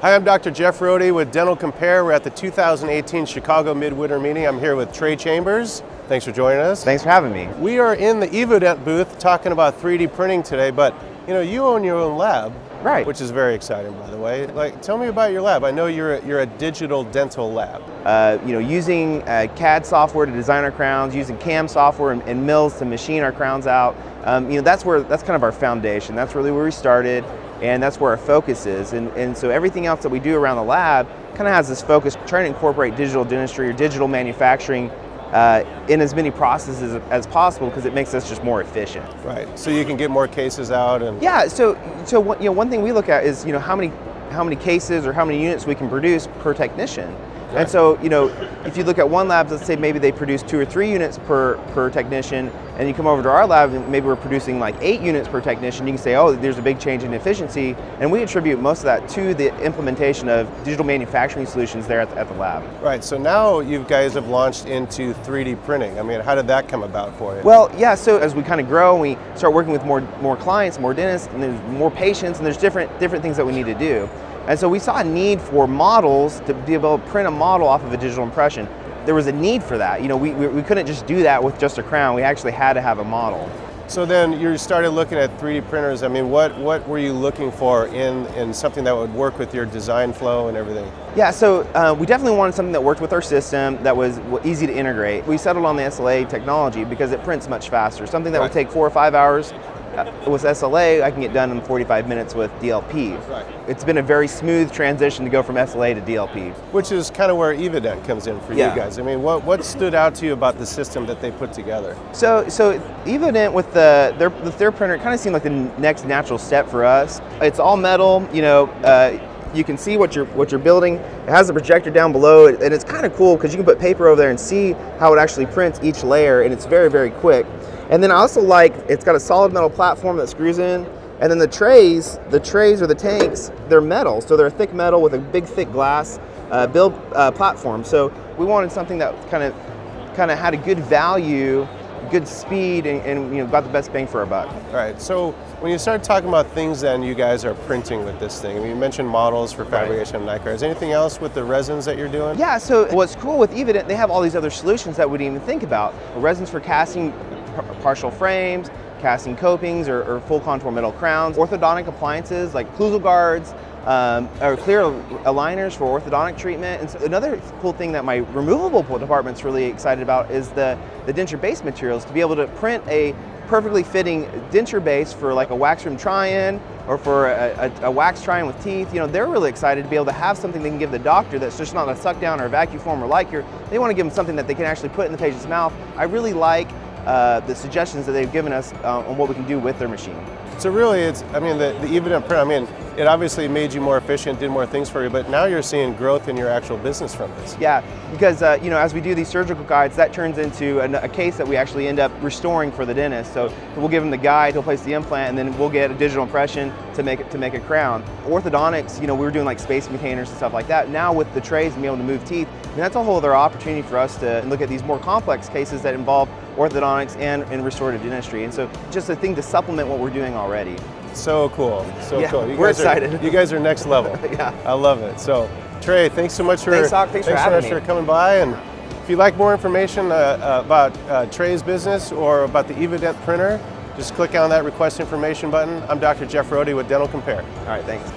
Hi, I'm Dr. Jeff Rohdes with Dental Compare. We're at the 2018 Chicago Midwinter Meeting. I'm here with Trey Chambers. Thanks for joining us. Thanks for having me. We are in the EvoDent booth talking about 3D printing today, but you own your own lab. Right. Which is very exciting, by the way. Tell me about your lab. I know you're a digital dental lab. Using CAD software to design our crowns, using CAM software and mills to machine our crowns out. That's kind of our foundation. That's really where we started, and that's where our focus is. And so everything else that we do around the lab kind of has this focus, trying to incorporate digital dentistry or digital manufacturing in as many processes as possible, because it makes us just more efficient. Right. So you can get more cases out. And yeah. So one thing we look at is how many cases or how many units we can produce per technician. Right. And so if you look at one lab, let's say maybe they produce 2 or 3 units per technician, and you come over to our lab and maybe we're producing like 8 units per technician, you can say, oh, there's a big change in efficiency, and we attribute most of that to the implementation of digital manufacturing solutions there at the lab. Right, so now you guys have launched into 3D printing. I mean, how did that come about for you? Well, yeah, so as we kind of grow and we start working with more clients, more dentists, and there's more patients, and there's different things that we need to do. And so we saw a need for models to be able to print a model off of a digital impression. There was a need for that. We couldn't just do that with just a crown. We actually had to have a model. So then you started looking at 3D printers. I mean, what were you looking for in something that would work with your design flow and everything? Yeah, so we definitely wanted something that worked with our system, that was easy to integrate. We settled on the SLA technology because it prints much faster. Something that would take 4 or 5 hours with SLA, I can get done in 45 minutes with DLP. Right. It's been a very smooth transition to go from SLA to DLP. Which is kind of where EvoDent comes in for you guys. I mean, what stood out to you about the system that they put together? So EvoDent with their printer, it kind of seemed like the next natural step for us. It's all metal, you can see what you're building. It has a projector down below, and it's kind of cool because you can put paper over there and see how it actually prints each layer, and it's very, very quick. And then I also it's got a solid metal platform that screws in, and then the trays or the tanks, they're metal, so they're thick metal with a big thick glass build platform. So we wanted something that kind of had a good value, good speed, and got the best bang for our buck. All right. So when you start talking about things, then you guys are printing with this thing. I mean, you mentioned models for fabrication of nitrile. Is there anything else with the resins that you're doing? Yeah. So what's cool with EvoDent, they have all these other solutions that we didn't even think about. Resins for casting partial frames, casting copings or full contour metal crowns, orthodontic appliances like occlusal guards, or clear aligners for orthodontic treatment. And so another cool thing that my removable department's really excited about is the denture base materials, to be able to print a perfectly fitting denture base for like a wax rim try-in or for a wax try-in with teeth. They're really excited to be able to have something they can give the doctor that's just not a suck down or a vacuum form or light cure. They want to give them something that they can actually put in the patient's mouth. I really like the suggestions that they've given us on what we can do with their machine. So really, the EvoDent print, it obviously made you more efficient, did more things for you, but now you're seeing growth in your actual business from this. Yeah, because as we do these surgical guides, that turns into a case that we actually end up restoring for the dentist. So we'll give him the guide, he'll place the implant, and then we'll get a digital impression to make a crown. Orthodontics, we were doing like space containers and stuff like that. Now with the trays and being able to move teeth, that's a whole other opportunity for us to look at these more complex cases that involve orthodontics and restorative dentistry. And so just a thing to supplement what we're doing already. So cool, so cool. We're excited. You guys are next level. Yeah. I love it. So Trey, thanks so much for coming by. And if you'd like more information about Trey's business or about the EvoDent printer, just click on that request information button. I'm Dr. Jeff Rohdes with Dental Compare. All right, thanks.